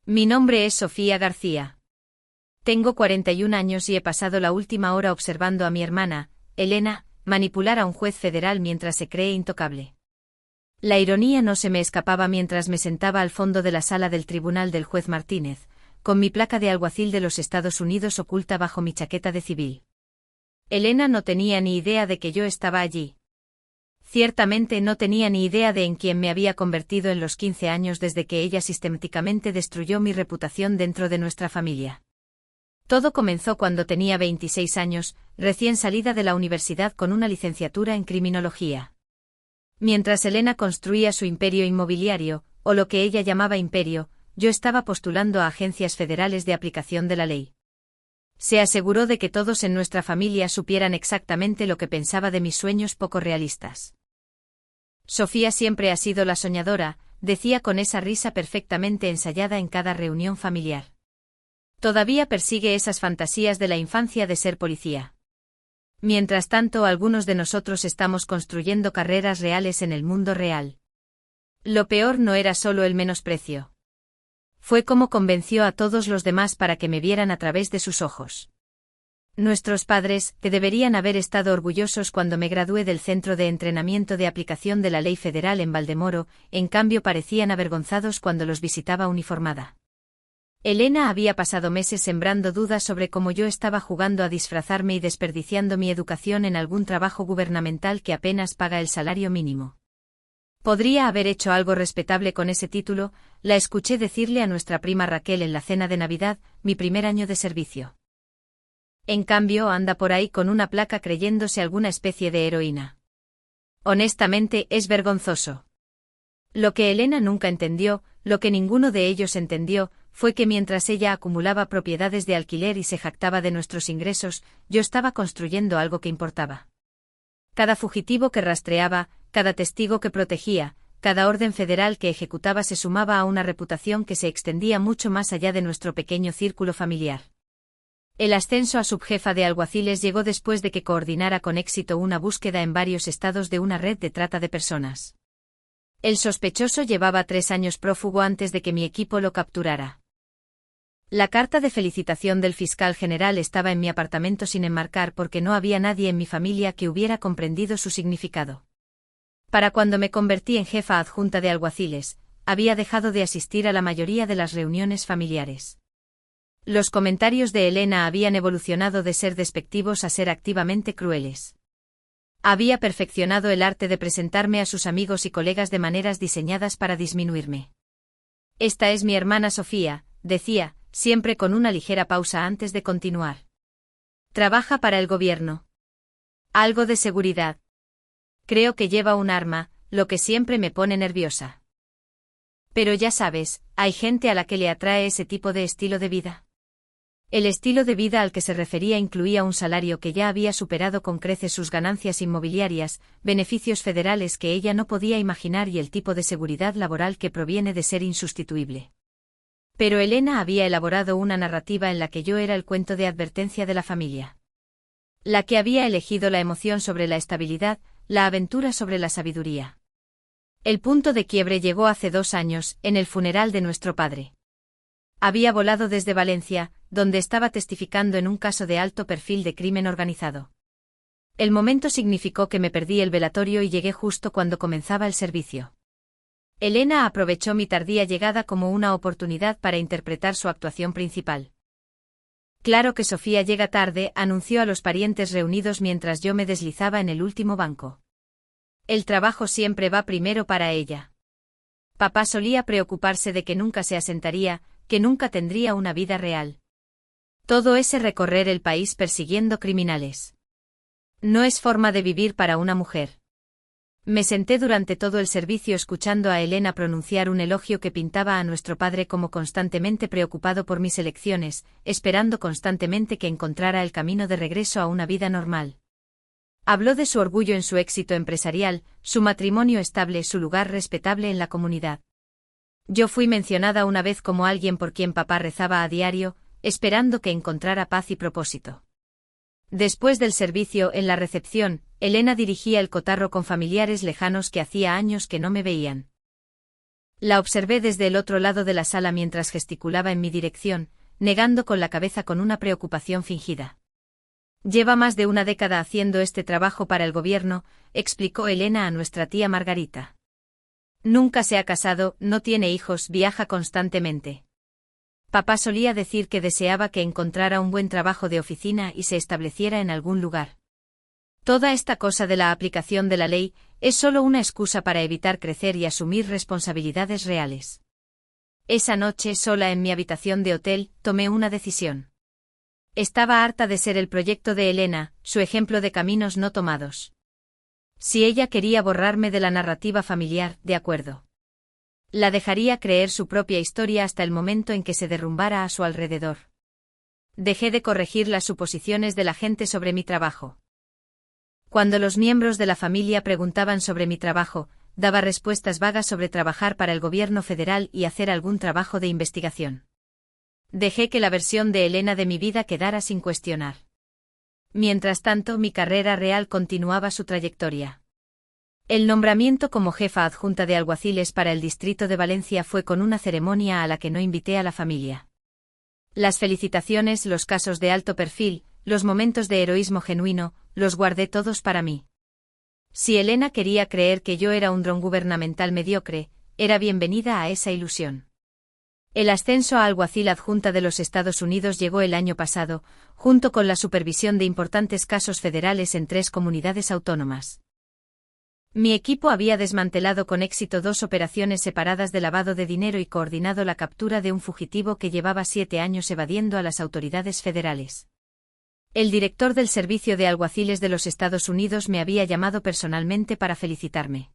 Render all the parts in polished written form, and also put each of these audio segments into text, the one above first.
Mi nombre es Sofía García. Tengo 41 años y he pasado la última hora observando a mi hermana, Elena, manipular a un juez federal mientras se cree intocable. La ironía no se me escapaba mientras me sentaba al fondo de la sala del tribunal del juez Martínez, con mi placa de alguacil de los Estados Unidos oculta bajo mi chaqueta de civil. Elena no tenía ni idea de que yo estaba allí. Ciertamente no tenía ni idea de en quién me había convertido en los 15 años desde que ella sistemáticamente destruyó mi reputación dentro de nuestra familia. Todo comenzó cuando tenía 26 años, recién salida de la universidad con una licenciatura en criminología. Mientras Elena construía su imperio inmobiliario, o lo que ella llamaba imperio, yo estaba postulando a agencias federales de aplicación de la ley. Se aseguró de que todos en nuestra familia supieran exactamente lo que pensaba de mis sueños poco realistas. Sofía siempre ha sido la soñadora, decía con esa risa perfectamente ensayada en cada reunión familiar. Todavía persigue esas fantasías de la infancia de ser policía. Mientras tanto, algunos de nosotros estamos construyendo carreras reales en el mundo real. Lo peor no era solo el menosprecio. Fue como convenció a todos los demás para que me vieran a través de sus ojos. Nuestros padres, que deberían haber estado orgullosos cuando me gradué del Centro de Entrenamiento de Aplicación de la Ley Federal en Valdemoro, en cambio parecían avergonzados cuando los visitaba uniformada. Elena había pasado meses sembrando dudas sobre cómo yo estaba jugando a disfrazarme y desperdiciando mi educación en algún trabajo gubernamental que apenas paga el salario mínimo. Podría haber hecho algo respetable con ese título, la escuché decirle a nuestra prima Raquel en la cena de Navidad, mi primer año de servicio. En cambio, anda por ahí con una placa creyéndose alguna especie de heroína. Honestamente, es vergonzoso. Lo que Elena nunca entendió, lo que ninguno de ellos entendió, fue que mientras ella acumulaba propiedades de alquiler y se jactaba de nuestros ingresos, yo estaba construyendo algo que importaba. Cada fugitivo que rastreaba, cada testigo que protegía, cada orden federal que ejecutaba se sumaba a una reputación que se extendía mucho más allá de nuestro pequeño círculo familiar. El ascenso a subjefa de alguaciles llegó después de que coordinara con éxito una búsqueda en varios estados de una red de trata de personas. El sospechoso llevaba 3 años prófugo antes de que mi equipo lo capturara. La carta de felicitación del fiscal general estaba en mi apartamento sin enmarcar porque no había nadie en mi familia que hubiera comprendido su significado. Para cuando me convertí en jefa adjunta de alguaciles, había dejado de asistir a la mayoría de las reuniones familiares. Los comentarios de Elena habían evolucionado de ser despectivos a ser activamente crueles. Había perfeccionado el arte de presentarme a sus amigos y colegas de maneras diseñadas para disminuirme. Esta es mi hermana Sofía, decía, siempre con una ligera pausa antes de continuar. Trabaja para el gobierno. Algo de seguridad. Creo que lleva un arma, lo que siempre me pone nerviosa. Pero ya sabes, hay gente a la que le atrae ese tipo de estilo de vida. El estilo de vida al que se refería incluía un salario que ya había superado con creces sus ganancias inmobiliarias, beneficios federales que ella no podía imaginar y el tipo de seguridad laboral que proviene de ser insustituible. Pero Elena había elaborado una narrativa en la que yo era el cuento de advertencia de la familia. La que había elegido la emoción sobre la estabilidad, la aventura sobre la sabiduría. El punto de quiebre llegó hace 2 años, en el funeral de nuestro padre. Había volado desde Valencia, donde estaba testificando en un caso de alto perfil de crimen organizado. El momento significó que me perdí el velatorio y llegué justo cuando comenzaba el servicio. Elena aprovechó mi tardía llegada como una oportunidad para interpretar su actuación principal. Claro que Sofía llega tarde, anunció a los parientes reunidos mientras yo me deslizaba en el último banco. El trabajo siempre va primero para ella. Papá solía preocuparse de que nunca se asentaría, que nunca tendría una vida real. Todo ese recorrer el país persiguiendo criminales. No es forma de vivir para una mujer. Me senté durante todo el servicio escuchando a Elena pronunciar un elogio que pintaba a nuestro padre como constantemente preocupado por mis elecciones, esperando constantemente que encontrara el camino de regreso a una vida normal. Habló de su orgullo en su éxito empresarial, su matrimonio estable, su lugar respetable en la comunidad. Yo fui mencionada una vez como alguien por quien papá rezaba a diario, esperando que encontrara paz y propósito. Después del servicio en la recepción, Elena dirigía el cotarro con familiares lejanos que hacía años que no me veían. La observé desde el otro lado de la sala mientras gesticulaba en mi dirección, negando con la cabeza con una preocupación fingida. Lleva más de una década haciendo este trabajo para el gobierno, explicó Elena a nuestra tía Margarita. Nunca se ha casado, no tiene hijos, viaja constantemente. Papá solía decir que deseaba que encontrara un buen trabajo de oficina y se estableciera en algún lugar. Toda esta cosa de la aplicación de la ley es solo una excusa para evitar crecer y asumir responsabilidades reales. Esa noche, sola en mi habitación de hotel, tomé una decisión. Estaba harta de ser el proyecto de Elena, su ejemplo de caminos no tomados. Si ella quería borrarme de la narrativa familiar, de acuerdo. La dejaría creer su propia historia hasta el momento en que se derrumbara a su alrededor. Dejé de corregir las suposiciones de la gente sobre mi trabajo. Cuando los miembros de la familia preguntaban sobre mi trabajo, daba respuestas vagas sobre trabajar para el gobierno federal y hacer algún trabajo de investigación. Dejé que la versión de Elena de mi vida quedara sin cuestionar. Mientras tanto, mi carrera real continuaba su trayectoria. El nombramiento como jefa adjunta de alguaciles para el distrito de Valencia fue con una ceremonia a la que no invité a la familia. Las felicitaciones, los casos de alto perfil, los momentos de heroísmo genuino, los guardé todos para mí. Si Elena quería creer que yo era un dron gubernamental mediocre, era bienvenida a esa ilusión. El ascenso a alguacil adjunta de los Estados Unidos llegó el año pasado, junto con la supervisión de importantes casos federales en 3 comunidades autónomas. Mi equipo había desmantelado con éxito 2 operaciones separadas de lavado de dinero y coordinado la captura de un fugitivo que llevaba 7 años evadiendo a las autoridades federales. El director del Servicio de Alguaciles de los Estados Unidos me había llamado personalmente para felicitarme.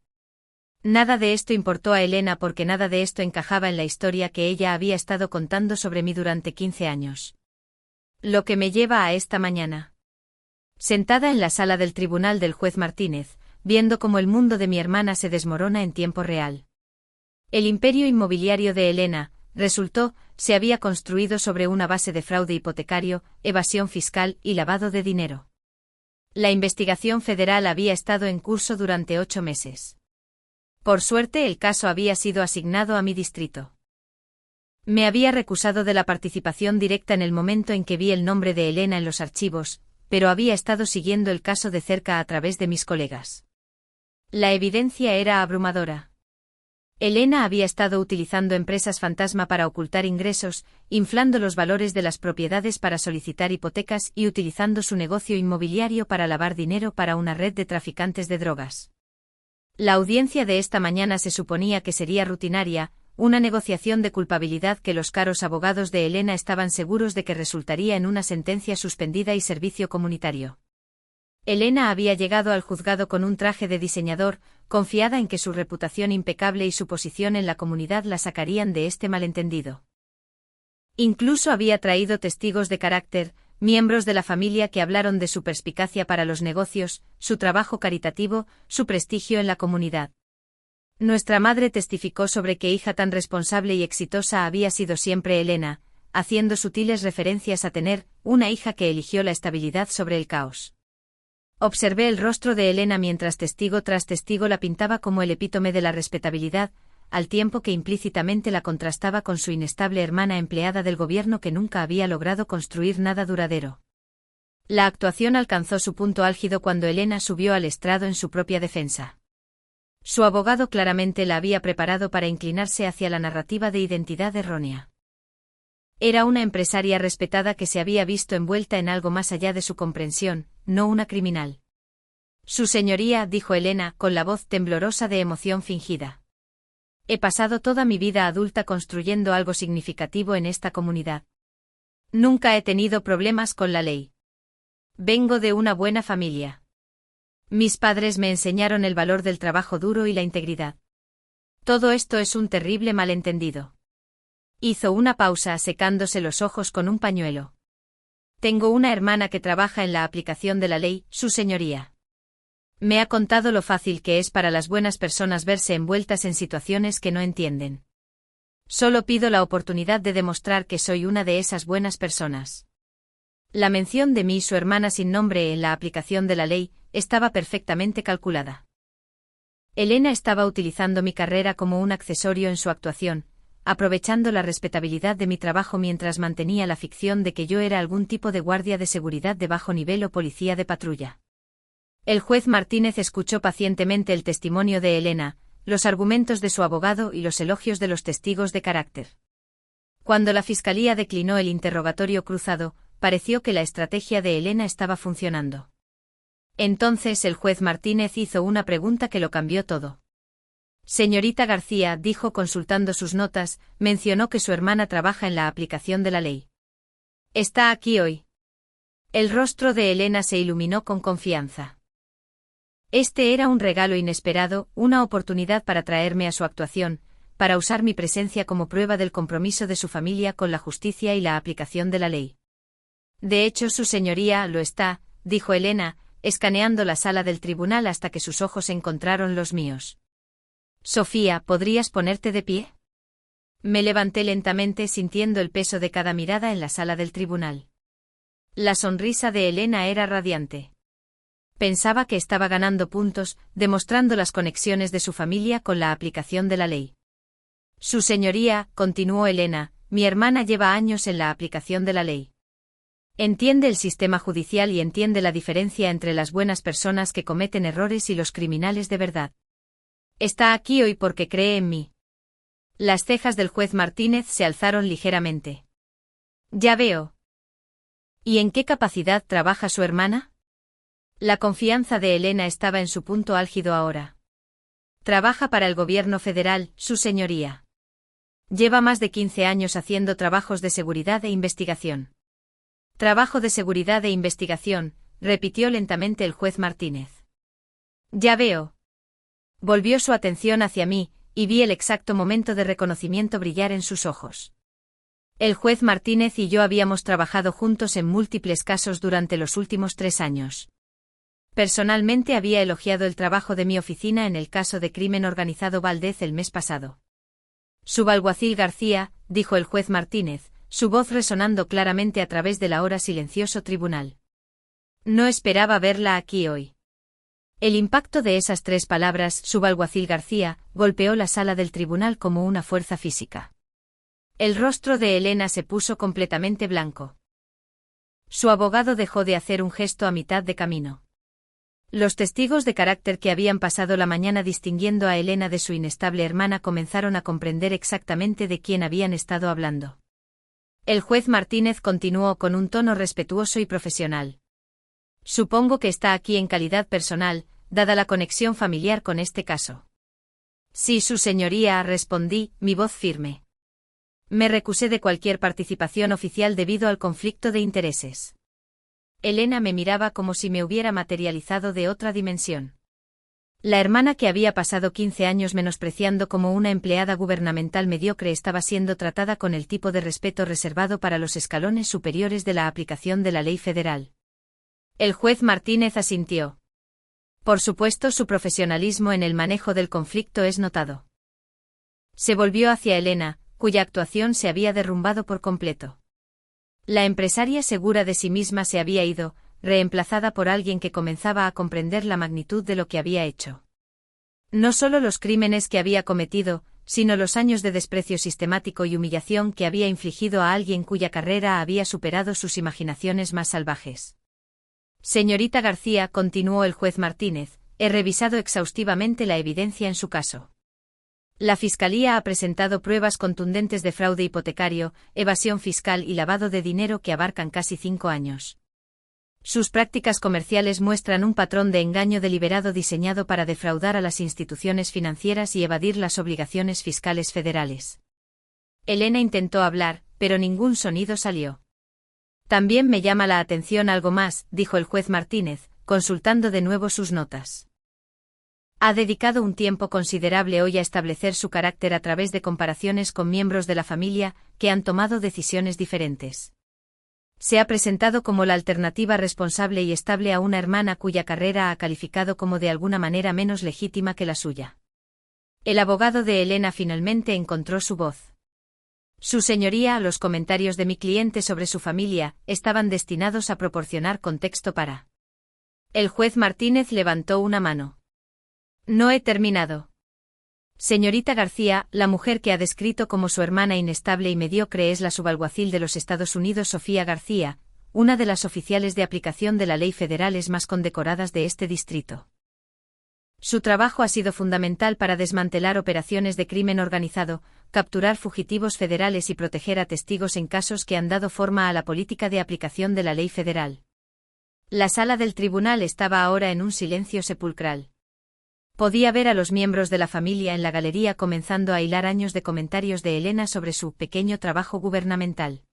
Nada de esto importó a Elena porque nada de esto encajaba en la historia que ella había estado contando sobre mí durante 15 años. Lo que me lleva a esta mañana. Sentada en la sala del tribunal del juez Martínez, viendo cómo el mundo de mi hermana se desmorona en tiempo real. El imperio inmobiliario de Elena, resultó, se había construido sobre una base de fraude hipotecario, evasión fiscal y lavado de dinero. La investigación federal había estado en curso durante 8 meses. Por suerte, el caso había sido asignado a mi distrito. Me había recusado de la participación directa en el momento en que vi el nombre de Elena en los archivos, pero había estado siguiendo el caso de cerca a través de mis colegas. La evidencia era abrumadora. Elena había estado utilizando empresas fantasma para ocultar ingresos, inflando los valores de las propiedades para solicitar hipotecas y utilizando su negocio inmobiliario para lavar dinero para una red de traficantes de drogas. La audiencia de esta mañana se suponía que sería rutinaria, una negociación de culpabilidad que los caros abogados de Elena estaban seguros de que resultaría en una sentencia suspendida y servicio comunitario. Elena había llegado al juzgado con un traje de diseñador, confiada en que su reputación impecable y su posición en la comunidad la sacarían de este malentendido. Incluso había traído testigos de carácter, miembros de la familia que hablaron de su perspicacia para los negocios, su trabajo caritativo, su prestigio en la comunidad. Nuestra madre testificó sobre qué hija tan responsable y exitosa había sido siempre Elena, haciendo sutiles referencias a tener una hija que eligió la estabilidad sobre el caos. Observé el rostro de Elena mientras testigo tras testigo la pintaba como el epítome de la respetabilidad, al tiempo que implícitamente la contrastaba con su inestable hermana empleada del gobierno que nunca había logrado construir nada duradero. La actuación alcanzó su punto álgido cuando Elena subió al estrado en su propia defensa. Su abogado claramente la había preparado para inclinarse hacia la narrativa de identidad errónea. Era una empresaria respetada que se había visto envuelta en algo más allá de su comprensión, no una criminal. Su señoría, dijo Elena, con la voz temblorosa de emoción fingida. He pasado toda mi vida adulta construyendo algo significativo en esta comunidad. Nunca he tenido problemas con la ley. Vengo de una buena familia. Mis padres me enseñaron el valor del trabajo duro y la integridad. Todo esto es un terrible malentendido. Hizo una pausa secándose los ojos con un pañuelo. Tengo una hermana que trabaja en la aplicación de la ley, su señoría. Me ha contado lo fácil que es para las buenas personas verse envueltas en situaciones que no entienden. Solo pido la oportunidad de demostrar que soy una de esas buenas personas. La mención de mí y su hermana sin nombre en la aplicación de la ley estaba perfectamente calculada. Elena estaba utilizando mi carrera como un accesorio en su actuación, aprovechando la respetabilidad de mi trabajo mientras mantenía la ficción de que yo era algún tipo de guardia de seguridad de bajo nivel o policía de patrulla. El juez Martínez escuchó pacientemente el testimonio de Elena, los argumentos de su abogado y los elogios de los testigos de carácter. Cuando la fiscalía declinó el interrogatorio cruzado, pareció que la estrategia de Elena estaba funcionando. Entonces el juez Martínez hizo una pregunta que lo cambió todo. Señorita García, dijo consultando sus notas, mencionó que su hermana trabaja en la aplicación de la ley. ¿Está aquí hoy? El rostro de Elena se iluminó con confianza. Este era un regalo inesperado, una oportunidad para traerme a su actuación, para usar mi presencia como prueba del compromiso de su familia con la justicia y la aplicación de la ley. De hecho, su señoría lo está, dijo Elena, escaneando la sala del tribunal hasta que sus ojos encontraron los míos. Sofía, ¿podrías ponerte de pie? Me levanté lentamente sintiendo el peso de cada mirada en la sala del tribunal. La sonrisa de Elena era radiante. Pensaba que estaba ganando puntos, demostrando las conexiones de su familia con la aplicación de la ley. Su señoría, continuó Elena, mi hermana lleva años en la aplicación de la ley. Entiende el sistema judicial y entiende la diferencia entre las buenas personas que cometen errores y los criminales de verdad. Está aquí hoy porque cree en mí. Las cejas del juez Martínez se alzaron ligeramente. Ya veo. ¿Y en qué capacidad trabaja su hermana? La confianza de Elena estaba en su punto álgido ahora. Trabaja para el gobierno federal, su señoría. Lleva más de 15 años haciendo trabajos de seguridad e investigación. Trabajo de seguridad e investigación, repitió lentamente el juez Martínez. Ya veo. Volvió su atención hacia mí, y vi el exacto momento de reconocimiento brillar en sus ojos. El juez Martínez y yo habíamos trabajado juntos en múltiples casos durante los últimos 3 años. Personalmente había elogiado el trabajo de mi oficina en el caso de crimen organizado Valdez el mes pasado. Subalguacil García, dijo el juez Martínez, su voz resonando claramente a través del ahora silencioso tribunal. No esperaba verla aquí hoy. El impacto de esas 3 palabras, subalguacil García, golpeó la sala del tribunal como una fuerza física. El rostro de Elena se puso completamente blanco. Su abogado dejó de hacer un gesto a mitad de camino. Los testigos de carácter que habían pasado la mañana distinguiendo a Elena de su inestable hermana comenzaron a comprender exactamente de quién habían estado hablando. El juez Martínez continuó con un tono respetuoso y profesional. Supongo que está aquí en calidad personal, dada la conexión familiar con este caso. Sí, su señoría, respondí, mi voz firme. Me recusé de cualquier participación oficial debido al conflicto de intereses. Elena me miraba como si me hubiera materializado de otra dimensión. La hermana que había pasado 15 años menospreciando como una empleada gubernamental mediocre estaba siendo tratada con el tipo de respeto reservado para los escalones superiores de la aplicación de la ley federal. El juez Martínez asintió. Por supuesto, su profesionalismo en el manejo del conflicto es notado. Se volvió hacia Elena, cuya actuación se había derrumbado por completo. La empresaria segura de sí misma se había ido, reemplazada por alguien que comenzaba a comprender la magnitud de lo que había hecho. No solo los crímenes que había cometido, sino los años de desprecio sistemático y humillación que había infligido a alguien cuya carrera había superado sus imaginaciones más salvajes. Señorita García, continuó el juez Martínez, he revisado exhaustivamente la evidencia en su caso. La Fiscalía ha presentado pruebas contundentes de fraude hipotecario, evasión fiscal y lavado de dinero que abarcan casi 5 años. Sus prácticas comerciales muestran un patrón de engaño deliberado diseñado para defraudar a las instituciones financieras y evadir las obligaciones fiscales federales. Elena intentó hablar, pero ningún sonido salió. También me llama la atención algo más, dijo el juez Martínez, consultando de nuevo sus notas. Ha dedicado un tiempo considerable hoy a establecer su carácter a través de comparaciones con miembros de la familia que han tomado decisiones diferentes. Se ha presentado como la alternativa responsable y estable a una hermana cuya carrera ha calificado como de alguna manera menos legítima que la suya. El abogado de Elena finalmente encontró su voz. Su señoría, los comentarios de mi cliente sobre su familia estaban destinados a proporcionar contexto para. El juez Martínez levantó una mano. No he terminado. Señorita García, la mujer que ha descrito como su hermana inestable y mediocre es la subalguacil de los Estados Unidos Sofía García, una de las oficiales de aplicación de la ley federales más condecoradas de este distrito. Su trabajo ha sido fundamental para desmantelar operaciones de crimen organizado, capturar fugitivos federales y proteger a testigos en casos que han dado forma a la política de aplicación de la ley federal. La sala del tribunal estaba ahora en un silencio sepulcral. Podía ver a los miembros de la familia en la galería comenzando a hilar años de comentarios de Elena sobre su pequeño trabajo gubernamental.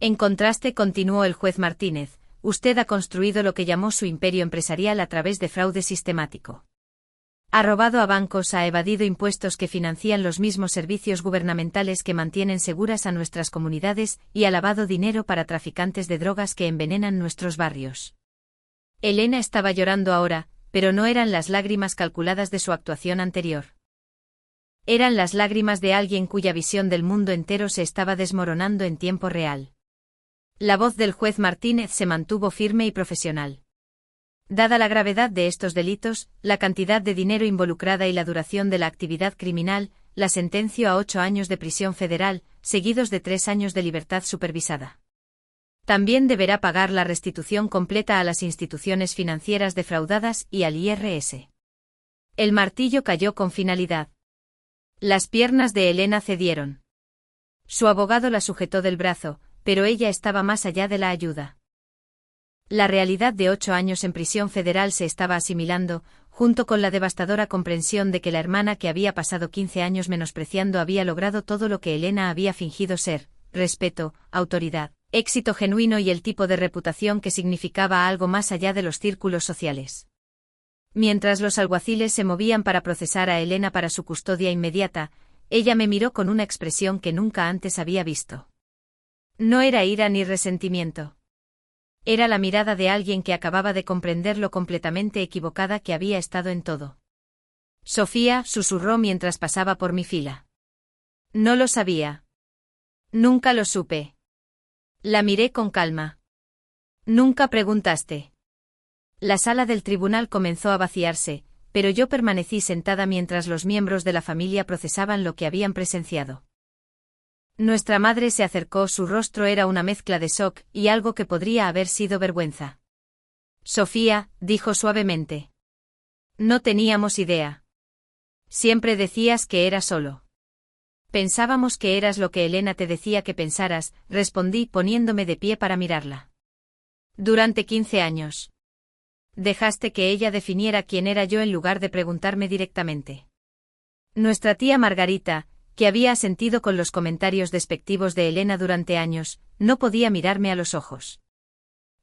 En contraste, continuó el juez Martínez, usted ha construido lo que llamó su imperio empresarial a través de fraude sistemático. Ha robado a bancos, ha evadido impuestos que financian los mismos servicios gubernamentales que mantienen seguras a nuestras comunidades y ha lavado dinero para traficantes de drogas que envenenan nuestros barrios. Elena estaba llorando ahora, pero no eran las lágrimas calculadas de su actuación anterior. Eran las lágrimas de alguien cuya visión del mundo entero se estaba desmoronando en tiempo real. La voz del juez Martínez se mantuvo firme y profesional. Dada la gravedad de estos delitos, la cantidad de dinero involucrada y la duración de la actividad criminal, la sentenció a 8 años de prisión federal, seguidos de 3 años de libertad supervisada. También deberá pagar la restitución completa a las instituciones financieras defraudadas y al IRS. El martillo cayó con finalidad. Las piernas de Elena cedieron. Su abogado la sujetó del brazo, pero ella estaba más allá de la ayuda. La realidad de 8 años en prisión federal se estaba asimilando, junto con la devastadora comprensión de que la hermana que había pasado 15 años menospreciando había logrado todo lo que Elena había fingido ser: respeto, autoridad, éxito genuino y el tipo de reputación que significaba algo más allá de los círculos sociales. Mientras los alguaciles se movían para procesar a Elena para su custodia inmediata, ella me miró con una expresión que nunca antes había visto. No era ira ni resentimiento. Era la mirada de alguien que acababa de comprender lo completamente equivocada que había estado en todo. Sofía, susurró mientras pasaba por mi fila. No lo sabía. Nunca lo supe. La miré con calma. Nunca preguntaste. La sala del tribunal comenzó a vaciarse, pero yo permanecí sentada mientras los miembros de la familia procesaban lo que habían presenciado. Nuestra madre se acercó, su rostro era una mezcla de shock y algo que podría haber sido vergüenza. Sofía, dijo suavemente. No teníamos idea. Siempre decías que era solo. Pensábamos que eras lo que Elena te decía que pensaras, respondí poniéndome de pie para mirarla. Durante 15 años. Dejaste que ella definiera quién era yo en lugar de preguntarme directamente. Nuestra tía Margarita, que había asentido con los comentarios despectivos de Elena durante años, no podía mirarme a los ojos.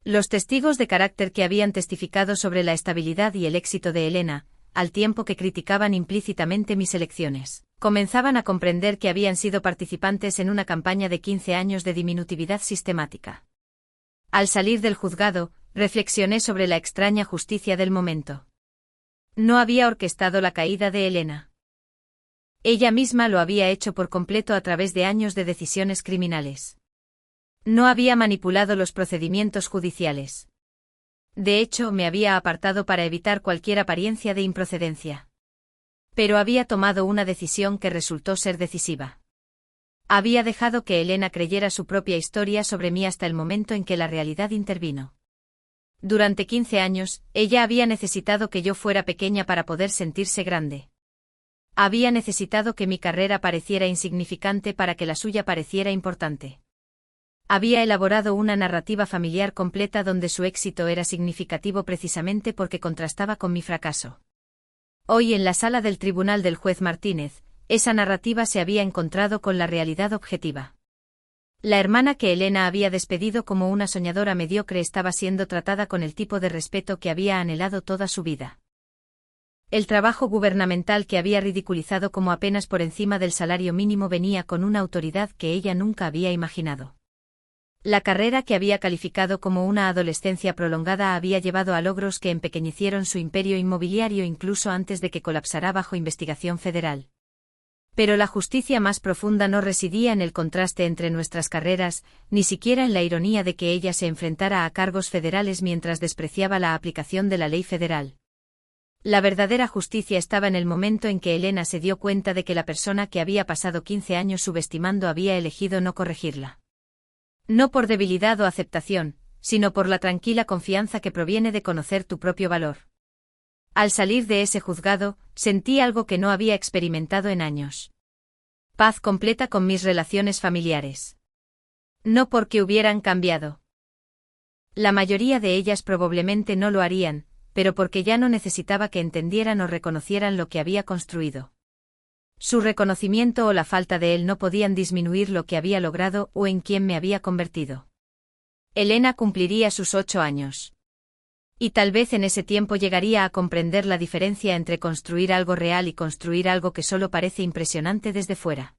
Los testigos de carácter que habían testificado sobre la estabilidad y el éxito de Elena, al tiempo que criticaban implícitamente mis elecciones, comenzaban a comprender que habían sido participantes en una campaña de 15 años de diminutividad sistemática. Al salir del juzgado, reflexioné sobre la extraña justicia del momento. No había orquestado la caída de Elena. Ella misma lo había hecho por completo a través de años de decisiones criminales. No había manipulado los procedimientos judiciales. De hecho, me había apartado para evitar cualquier apariencia de improcedencia. Pero había tomado una decisión que resultó ser decisiva. Había dejado que Elena creyera su propia historia sobre mí hasta el momento en que la realidad intervino. Durante 15 años, ella había necesitado que yo fuera pequeña para poder sentirse grande. Había necesitado que mi carrera pareciera insignificante para que la suya pareciera importante. Había elaborado una narrativa familiar completa donde su éxito era significativo precisamente porque contrastaba con mi fracaso. Hoy en la sala del tribunal del juez Martínez, esa narrativa se había encontrado con la realidad objetiva. La hermana que Elena había despedido como una soñadora mediocre estaba siendo tratada con el tipo de respeto que había anhelado toda su vida. El trabajo gubernamental que había ridiculizado como apenas por encima del salario mínimo venía con una autoridad que ella nunca había imaginado. La carrera que había calificado como una adolescencia prolongada había llevado a logros que empequeñecieron su imperio inmobiliario incluso antes de que colapsara bajo investigación federal. Pero la justicia más profunda no residía en el contraste entre nuestras carreras, ni siquiera en la ironía de que ella se enfrentara a cargos federales mientras despreciaba la aplicación de la ley federal. La verdadera justicia estaba en el momento en que Elena se dio cuenta de que la persona que había pasado 15 años subestimando había elegido no corregirla. No por debilidad o aceptación, sino por la tranquila confianza que proviene de conocer tu propio valor. Al salir de ese juzgado, sentí algo que no había experimentado en años. Paz completa con mis relaciones familiares. No porque hubieran cambiado. La mayoría de ellas probablemente no lo harían, pero porque ya no necesitaba que entendieran o reconocieran lo que había construido. Su reconocimiento o la falta de él no podían disminuir lo que había logrado o en quién me había convertido. Elena cumpliría sus 8 años. Y tal vez en ese tiempo llegaría a comprender la diferencia entre construir algo real y construir algo que solo parece impresionante desde fuera.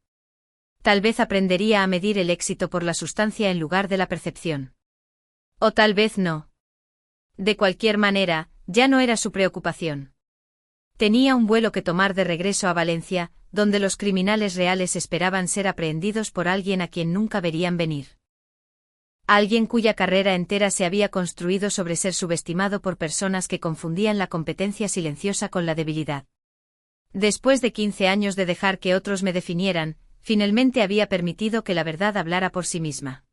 Tal vez aprendería a medir el éxito por la sustancia en lugar de la percepción. O tal vez no. De cualquier manera, ya no era su preocupación. Tenía un vuelo que tomar de regreso a Valencia, donde los criminales reales esperaban ser aprehendidos por alguien a quien nunca verían venir. Alguien cuya carrera entera se había construido sobre ser subestimado por personas que confundían la competencia silenciosa con la debilidad. Después de 15 años de dejar que otros me definieran, finalmente había permitido que la verdad hablara por sí misma.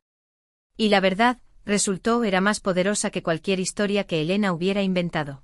Y la verdad, resultó, era más poderosa que cualquier historia que Elena hubiera inventado.